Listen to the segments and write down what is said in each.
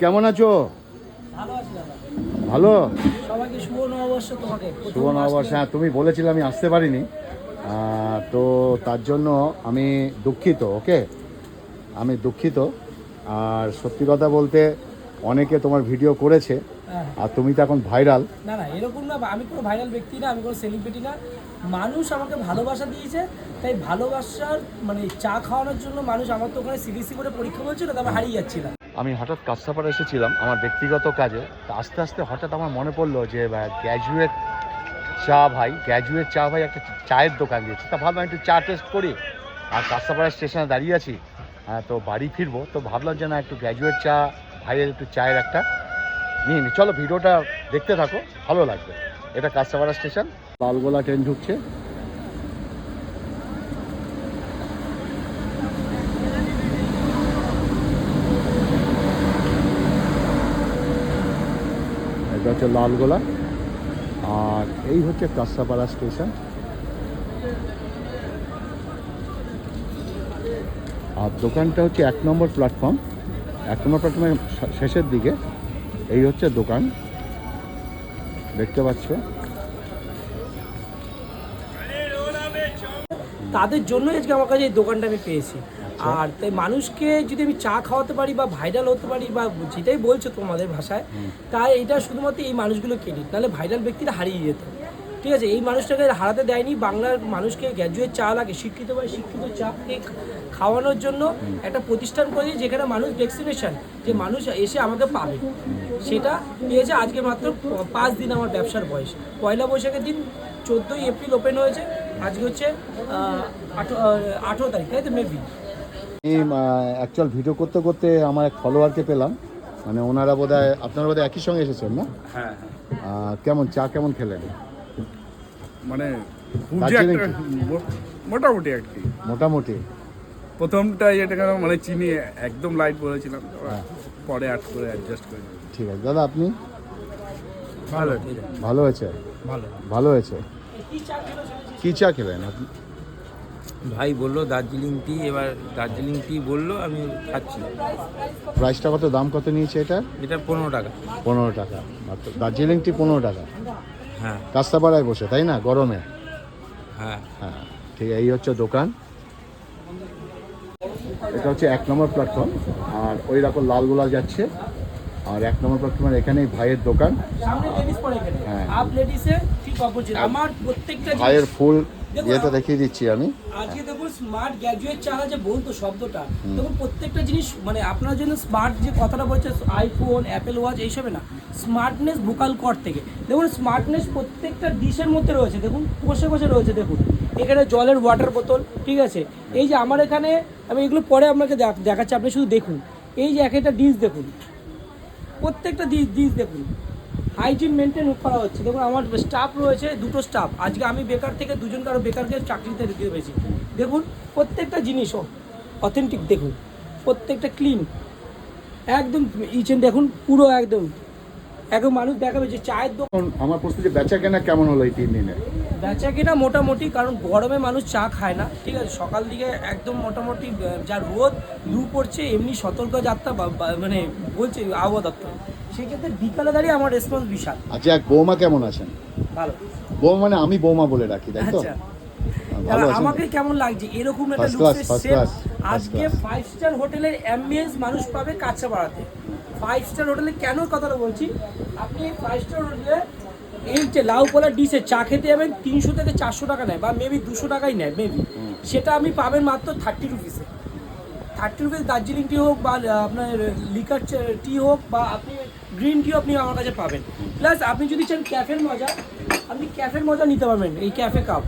কেমন আছো? ভালো আছি দাদা। ভালো। সবাইকে শুভ নববর্ষ। তোমাকে শুভ নববর্ষ। হ্যাঁ, তুমি বলেছিলে, আমি আসতে পারিনি, তো তার জন্য আমি দুঃখিত। ওকে, আমি দুঃখিত। আর সত্যি কথা বলতে অনেকে তোমার ভিডিও করেছে, হ্যাঁ। আর তুমি তো এখন ভাইরাল। না না, এরকম না, আমি কোনো ভাইরাল ব্যক্তি না, আমি কোনো সেলিব্রিটি না। মানুষ আমাকে ভালোবাসা দিয়েছে, তাই ভালোবাসার মানে চা খাওয়ানোর জন্য মানুষ আমার তো ওখানে সিবিসি করে পরীক্ষা বলছিল, তারপর হারিয়ে যাচ্ছিলাম। আমি হঠাৎ কাস্তাপাড়া এসেছিলাম আমার ব্যক্তিগত কাজে, তা আস্তে আস্তে হঠাৎ আমার মনে পড়লো যে গ্র্যাজুয়েট চা ভাই একটা চায়ের দোকান দিয়েছে, তা ভাবলাম একটু চা টেস্ট করি। আর কাস্তাপাড়া স্টেশনে দাঁড়িয়ে আছি, তো বাড়ি ফিরবো, তো ভাবলাম যে না, একটু গ্র্যাজুয়েট চা ভাইয়ের একটু চায়ের একটা নিয়ে নি। চলো ভিডিওটা দেখতে থাকো, ভালো লাগবে। এটা কাস্তাপাড়া স্টেশন, লালগোলা ট্রেন ঢুকছে। এটা হচ্ছে লালগোলা, আর এই হচ্ছে কাস্তাপাড়া স্টেশন। আর দোকানটা হচ্ছে 1 নম্বর প্ল্যাটফর্ম, 1 নম্বর প্ল্যাটফর্মের শেষের দিকে। এই হচ্ছে দোকান, দেখতে পাচ্ছ। তাদের জন্যই আজকে আমার কাছে এই দোকানটা আমি পেয়েছি। আর তাই মানুষকে যদি আমি চা খাওয়াতে পারি বা ভাইরাল হতে পারি বা যেটাই বলছো তোমাদের ভাষায়, তাই এটা শুধুমাত্র এই মানুষগুলো ক্রেডিট, নাহলে ভাইরাল ব্যক্তিরা হারিয়ে যেত। ঠিক আছে, এই মানুষটাকে হারাতে দেয়নি। বাংলার মানুষকে গ্র্যাজুয়েট চা লাগে, শিক্ষিত চাকে খাওয়ানোর জন্য একটা প্রতিষ্ঠান করেছি, যেখানে মানুষ ডেস্টিনেশন, যে মানুষ এসে আমাকে পাবে, সেটা পেয়েছে। আজকে মাত্র 5 দিন আমার ব্যবসার বয়স। পয়লা বৈশাখের দিন 14ই এপ্রিল ওপেন হয়েছে, আজকে হচ্ছে 18 তারিখ, তাই তো মেবি। আমি অ্যাকচুয়াল ভিডিও করতে করতে আমার এক ফলোয়ারকে পেলাম, মানে ওনারা বোধহয়, আপনারা বোধহয় একই সঙ্গে এসেছেন না? হ্যাঁ, কেমন চা কেমন খেলেন? মানে দার্জিলিং মোটামুটি আর কি। মোটামুটি। প্রথমটা এটা মানে চিনি একদম লাইট বলেছিলাম, পরে আট করে অ্যাডজাস্ট করে। ঠিক আছে দাদা, আপনি? ভালো ভালো হয়েছে, ভালো হয়েছে। কী চা খেলেন আপনি? ভাই বললো দার্জিলিং টি, এবার দার্জিলিং টি বললো, আমি খাচ্ছি। প্রাইসটা কত, দাম কত নিয়েছে এটা? এটা 15 টাকা। 15 টাকা মাত্র। দার্জিলিং টি 15 টাকা। হ্যাঁ কাস্তাপাড়ায় বসে, তাই না, গরমে? হ্যাঁ। হ্যাঁ, ঠিক। এই হচ্ছে দোকান, এটা হচ্ছে 1 নম্বর প্ল্যাটফর্ম, আর ওই রকম লালগোলা যাচ্ছে। আর 1 নম্বর প্ল্যাটফর্মের এখানেই ভাইয়ের দোকান। সামনে লেডিস পড়ে এখানে, হ্যাঁ। আপ লেডিসে ঠিক অপোজিট। আমার প্রত্যেকটা ভাইয়ের ফুল ইয়েটা দেখিয়ে দিচ্ছি আমি। আজকে দেখুন স্মার্ট গ্র্যাজুয়েট চা যে বলতো শব্দটা, দেখুন প্রত্যেকটা জিনিস মানে আপনার জন্য স্মার্ট যে কথাটা বলছে, আইফোন, অ্যাপেল ওয়াচ এইসবে না, স্মার্টনেস ভোকাল কর্ড থেকে। দেখুন স্মার্টনেস প্রত্যেকটা ডিশের মধ্যে রয়েছে, দেখুন কষে কষে রয়েছে। দেখুন এখানে জলের ওয়াটার বোতল, ঠিক আছে। এই যে আমার এখানে, আমি এগুলো পরে আপনাকে দেখাচ্ছি, আপনি শুধু দেখুন। এই যে এক একটা ডিশ দেখুন, প্রত্যেকটা ডিশ দেখুন, হাইজিন মেনটেন করা হচ্ছে। দেখুন আমার স্টাফ রয়েছে, 2টো স্টাফ। আজকে আমি বেকার থেকে 2জন কারো বেকারকে চাকরিতে দিয়ে পেয়েছি। দেখুন প্রত্যেকটা জিনিস অথেন্টিক, দেখুন প্রত্যেকটা ক্লিন একদম। ইচেন দেখুন পুরো একদম মানুষ দেখাবে যে চায়ের দোকান। এখন আমার প্রশ্ন, যে বেচা কেনা কেমন হলো এই 3 দিনে? বেচা কেনা মোটামুটি, কারণ গরমে মানুষ চা খায় না, ঠিক আছে। সকাল দিকে একদম মোটামুটি যা রোদ লু পড়ছে, এমনি সতর্ক যাত্রা মানে বলছে আবহাওয়া দপ্তর, সেক্ষেত্রে বিকালে দাঁড়িয়ে আমার রেসপন্স বিশাল। আচ্ছা, এক বৌমা কেমন আছেন? ভালো। বৌমা মানে আমি বৌমা বলে রাখি, তাই তো? আচ্ছা, ভালো আছেন? আমাকে কেমন লাগছে এরকম একটা First class, লুকসের first set. class, আজকে 5 স্টার হোটেলের অ্যাম্বিয়েন্স মানুষ পাবে কাঁচরাপাড়াতে। 5 স্টার হোটেলে কেন কথাটা বলছি, আপনি 5 স্টার হোটেলে এই যে লাউ পোলা ডিশে চা খেতে যাবেন, 300 থেকে 400 টাকা নেয়, বা মেবি 200 টাকাই নেয় মেবি। সেটা আমি পাবেন মাত্র 30 রুপিসে। 30 রুপিস দার্জিলিং টি হোক, বা আপনার লিকার টি হোক, বা আপনি গ্রিন টিও আপনি আমার কাছে পাবেন। প্লাস আপনি যদি চান ক্যাফের মজা, আপনি ক্যাফের মজা নিতে পারবেন। এই ক্যাফে কাপ,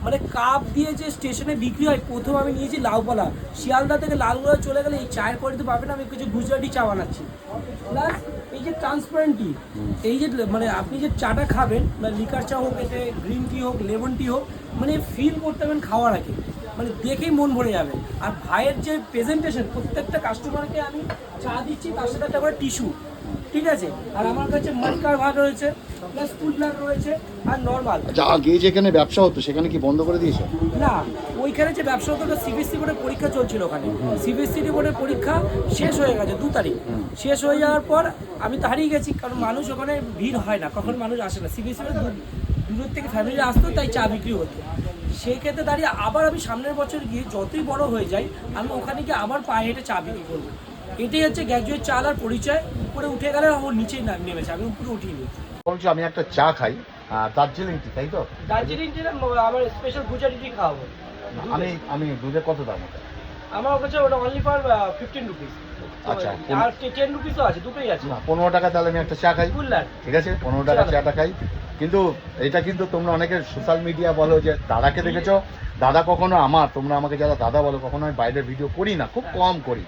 মানে কাপ দিয়ে যে স্টেশনে বিক্রি হয়, প্রথম আমি নিয়েছি লাউপালা, শিয়ালদা থেকে লালগোলা চলে গেলে এই চায়ের কোয়ালিটি পাবেন। আমি কিছু গুজরাটি চা বানাচ্ছি। প্লাস এই যে ট্রান্সপারেন্ট টি, এই যে মানে আপনি যে চাটা খাবেন, লিকার চা হোক, এতে গ্রিন টি হোক, লেমন টি হোক, মানে ফিল করতে পারবেন খাওয়ার আগে, মানে দেখেই মন ভরে যাবে। আর ভাইয়ের যে প্রেজেন্টেশন, প্রত্যেকটা কাস্টমারকে আমি চা দিচ্ছি, তার সাথে একটা করে টিস্যু, ঠিক আছে। আর আমার কাছে মার্কার ভাট রয়েছে, প্লাস কুলার রয়েছে আর নর্মাল। আচ্ছা, আগে যেখানে ব্যবসা হতো সেখানে কি বন্ধ করে দিয়েছে? না, ওইখানে যে ব্যবসা হতো ওটা সিবিএসসি বোর্ডের পরীক্ষা চলছিল ওখানে। সিবিএসসি বোর্ডের পরীক্ষা শেষ হয়ে গেছে 2 তারিখ। শেষ হয়ে যাওয়ার পর আমি তো হারিয়ে গেছি, কারণ মানুষ ওখানে ভিড় হয় না, কখন মানুষ আসে না। সিবিএসসি দূর থেকে ফ্যামিলি আসতো, তাই চা বিক্রি হতো। সেই ক্ষেত্রে দাঁড়িয়ে আবার আমি সামনের বছর গিয়ে যতই বড় হয়ে যাই, আমি ওখানে গিয়ে আবার পায়ে হেঁটে চা বিক্রি করবো। এটাই হচ্ছে গ্র্যাজুয়েট চালার পরিচয়। উপরে উঠে গেলে ও নিচেই নেমেছে, আমি উপরে উঠিনি। বলছো আমি একটা চা খাই, দার্জিলিং টি, তাই তো? দার্জিলিং টি আমার স্পেশাল গুজরাটি টি খাওয়াবো। আমি দুধে কত দাম ওটা? আমার কাছে ওটা অনলি ফর 15 রুপিস। আচ্ছা, আর 10 রুপিসও আছে, দুটোই আছে। না, 15 টাকা তাহলে আমি একটা চা খাই। কুলার, ঠিক আছে, 15 টাকা চাটা খাই। কিন্তু এটা কিন্তু তোমরা অনেকে সোশ্যাল মিডিয়া বলো যে দাদাকে দেখেছো, দাদা কখনো তোমরা আমাকে যারা দাদা বলো, কখনো আমি বাইরের ভিডিও করি না, খুব কম করি।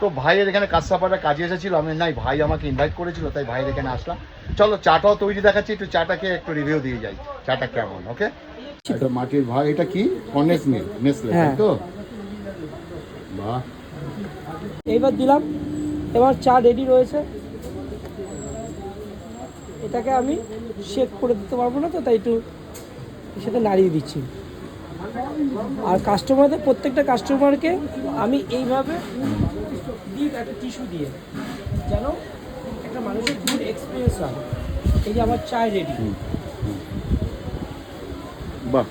তো ভাইয়ের এখানে কাজসাপাড়া কাজে এসেছিল, আমি নাই ভাই আমাকে ইনভাইট করেছিল, তাই ভাইয়ের এখানে আসলাম। চলো চাটাও তৈরি দেখাচ্ছি, একটু চাটাকে একটু রিভিউ দিয়ে যাই, চাটা কেমন। ওকে, এটা মাটির ভাই, এটা কি কর্নেস মিল নেসলে, তাই তো? বাহ, এইবার দিলাম। এবার চা রেডি রয়েছে। এটাকে আমি শেক করে দিতে পারবো না, তো তাই একটু এর সাথে নাড়িয়ে দিচ্ছি। আর কাস্টমারদের, প্রত্যেকটা কাস্টমারকে আমি এইভাবে দিই একটা টিস্যু দিয়ে, যেন একটা মানুষের গুড এক্সপিরিয়েন্স হয়। এই যে আমার চায় রেডি। বাহ,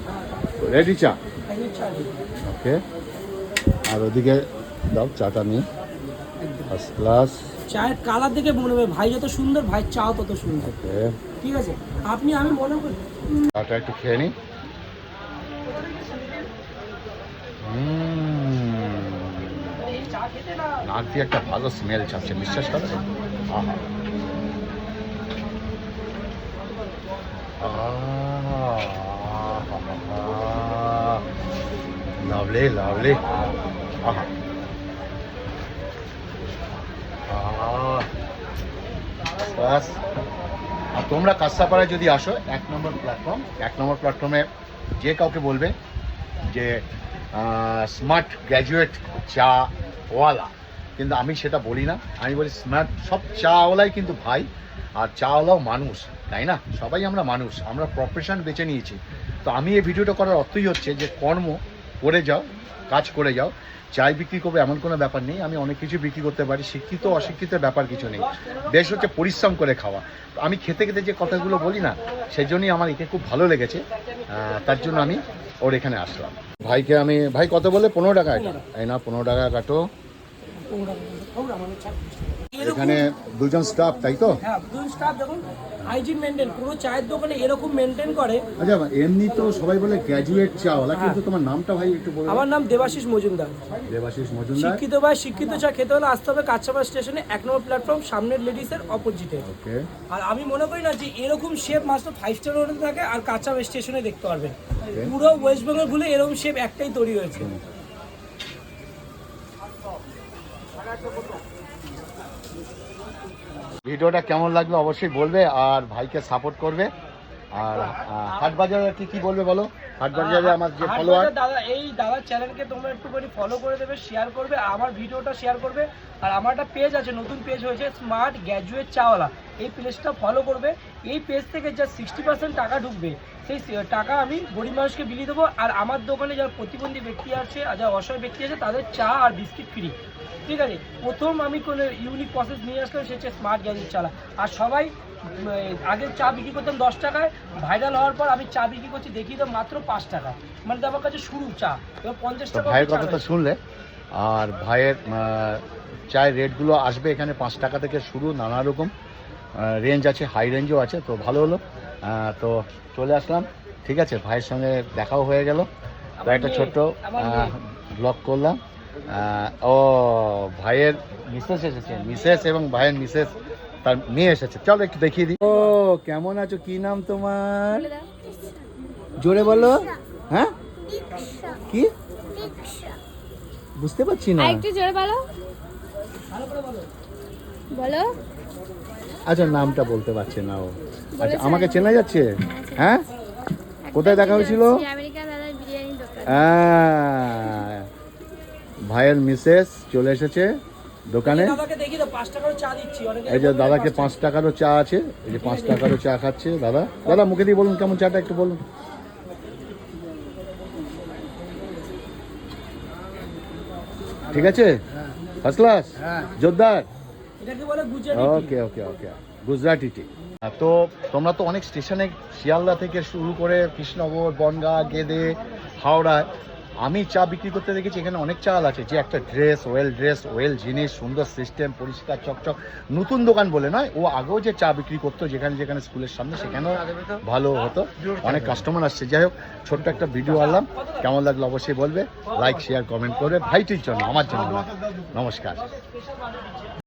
রেডি চা। একদম চা রেডি। ওকে, আর ওদিকে দাও চাটা নিয়ে, ফার্স্ট ক্লাস। চায়ের কালার দেখে মনে হবে ভাই যত সুন্দর, ভাই চাও তত সুন্দর। ওকে, ঠিক আছে, আমি মনে করি চাটা একটু খেয়ে নিই। চা খেতে না নাক দিয়ে একটা ভালো স্মেল ছাড়ছে, বিশ্বাস করো। আহা, লাভলি লাভলি। আহা, বাস। আর তোমরা কাঁসাপাড়ায় যদি আসো, 1 নম্বর প্ল্যাটফর্মে যে কাউকে বলবে যে স্মার্ট গ্র্যাজুয়েট চা ওয়ালা, কিন্তু আমি সেটা বলি না, আমি বলি স্মার্ট। সব চাওয়ালাই কিন্তু ভাই, আর চাওয়ালাও মানুষ, তাই না? সবাই আমরা মানুষ, আমরা প্রফেশন বেছে নিয়েছি। তো আমি এই ভিডিওটা করার অর্থই হচ্ছে যে কর্ম করে যাও, কাজ করে যাও। চাই বিক্রি করবে এমন কোনো ব্যাপার নেই, আমি অনেক কিছু বিক্রি করতে পারি, শিক্ষিত অশিক্ষিতের ব্যাপার কিছু নেই। বেশ হচ্ছে পরিশ্রম করে খাওয়া। তো আমি খেতে খেতে যে কথাগুলো বলি না, সেই জন্যই আমার একে খুব ভালো লেগেছে, তার জন্য আমি ওর এখানে আসলাম। ভাইকে আমি, ভাই কত বলে? 15 টাকা এটা, এই না 15 টাকা কাটো। এখানে দুজন স্টাফ, তাই তো? হ্যাঁ, দুজন স্টাফ দেখুন হাইজিন মেনটেন, পুরো চায়ের দোকানে এরকম মেনটেন করে। আচ্ছা, এমনি তো সবাই বলে গ্র্যাজুয়েট চাওয়ালা, কিন্তু তোমার নামটা ভাই একটু বলো। আমার নাম দেবাশিস মজুমদার। দেবাশিস মজুমদার। শিক্ষিত ভাই, শিক্ষিত চা খেতে হলে আসতে হবে কাঁচাপাড়া স্টেশনে, 1 নম্বর প্ল্যাটফর্ম, সামনের লেডিসের অপোজিটে। ওকে, আর আমি মনে করি না যে এরকম শেপ মাত্র 5 স্টার হোটেল থাকে আর কাঁচাপাড়া স্টেশনে দেখতে পারবেন। পুরো ওয়েস্ট বেঙ্গল ঘুরে এরকম শেপ একটাই তৈরি হয়েছে। ভিডিওটা কেমন লাগলো অবশ্যই বলবে, আর ভাইকে সাপোর্ট করবে। আর হাট বাজারে কি বলবে বলো? হাট বাজারে আমার যে ফলোয়ার, দাদা, এই দাদার চ্যানেলকে তোমরা একটুখানি ফলো করে দেবে, শেয়ার করবে, আমার ভিডিওটা শেয়ার করবে। আর আমার একটা পেজ আছে, নতুন পেজ হয়েছে স্মার্ট গ্র্যাজুয়েট চাওয়ালা, এই পেজটা ফলো করবে। এই পেজ থেকে যা 60% টাকা ঢুকবে, সেই টাকা আমি গরিব মানুষকে বিলিয়ে দেবো। আর আমার দোকানে যারা প্রতিবন্ধী ব্যক্তি আছে আর যারা অসহায় ব্যক্তি আছে, তাদের চা আর বিস্কিট ফ্রি। ঠিক আছে, প্রথম আমি কোনো ইউনিক প্রসেস নিয়ে আসলাম, সে হচ্ছে স্মার্ট গ্র্যাজুয়েট চালা। আর সবাই আগে চা বিক্রি করতাম 10 টাকায়, ভাইরাল হওয়ার পর আমি চা বিক্রি করছি দেখিয়ে দাম মাত্র 5 টাকা। মানে আমার কাছে শুরু চা, এবার 50 টাকা। ভাইয়ের কথা তো শুনলে, আর ভাইয়ের চায়ের রেটগুলো আসবে এখানে 5 টাকা থেকে শুরু, নানা রকম রেঞ্জ আছে, হাই রেঞ্জও আছে। তো ভালো হলো, তো চলে আসলাম। ঠিক আছে, ভাইয়ের সঙ্গে দেখাও হয়ে গেল, তাই একটা ছোট্ট ব্লগ করলাম। ও ভাইয়ের মিসেস এসেছে, মিসেস এবং ভাইয়ের মিসেস তার মেয়ে এসেছে, চলো একটু দেখিয়ে দিই। ও কেমন আছো? কি নাম তোমার? জোরে বলো। হ্যাঁ, কি বুঝতে পারছি না। একটু জোরে বলো। বলো। আচ্ছা, নামটা বলতে পারছে না ও। আচ্ছা, আমাকে চেনা যাচ্ছে? হ্যাঁ, কোথায় দেখা হয়েছিল? আমেরিকা দাদার বিরিয়ানি দোকান। ভাইয়ের মিসেস চলে এসেছে, দোকানে দাদাকে দেখি তো 5 টাকারও চা দিচ্ছি অনেকে এই যে দাদাকে 5 টাকারও চা আছে, এই যে 5 টাকারও চা খাচ্ছে দাদা। দাদা মুখে দিয়ে বলুন কেমন চাটা একটু বলুন। ঠিক আছে, ফার্স্ট ক্লাস, জোরদার। এটাকে বলে গুজরাটি ওকে ওকে ওকে, গুজরাটি টি। তো তোমরা তো অনেক স্টেশনে শিয়ালদা থেকে শুরু করে কৃষ্ণনগর, বনগাঁ, গেদে, হাওড়ায় আমি চা বিক্রি করতে দেখেছি। এখানে অনেক চাল আছে যে একটা ড্রেস, ওয়েল জিনিস, সুন্দর সিস্টেম, পরিষ্কার চকচক। নতুন দোকান বলে নয়, ও আগেও যে চা বিক্রি করতো যেখানে যেখানে স্কুলের সামনে, সেখানেও ভালো হতো, অনেক কাস্টমার আসছে। যাই হোক, ছোট্ট একটা ভিডিও আনলাম, কেমন লাগলো অবশ্যই বলবে, লাইক শেয়ার কমেন্ট করবে, ভাইটির জন্য, আমার জন্য না। নমস্কার।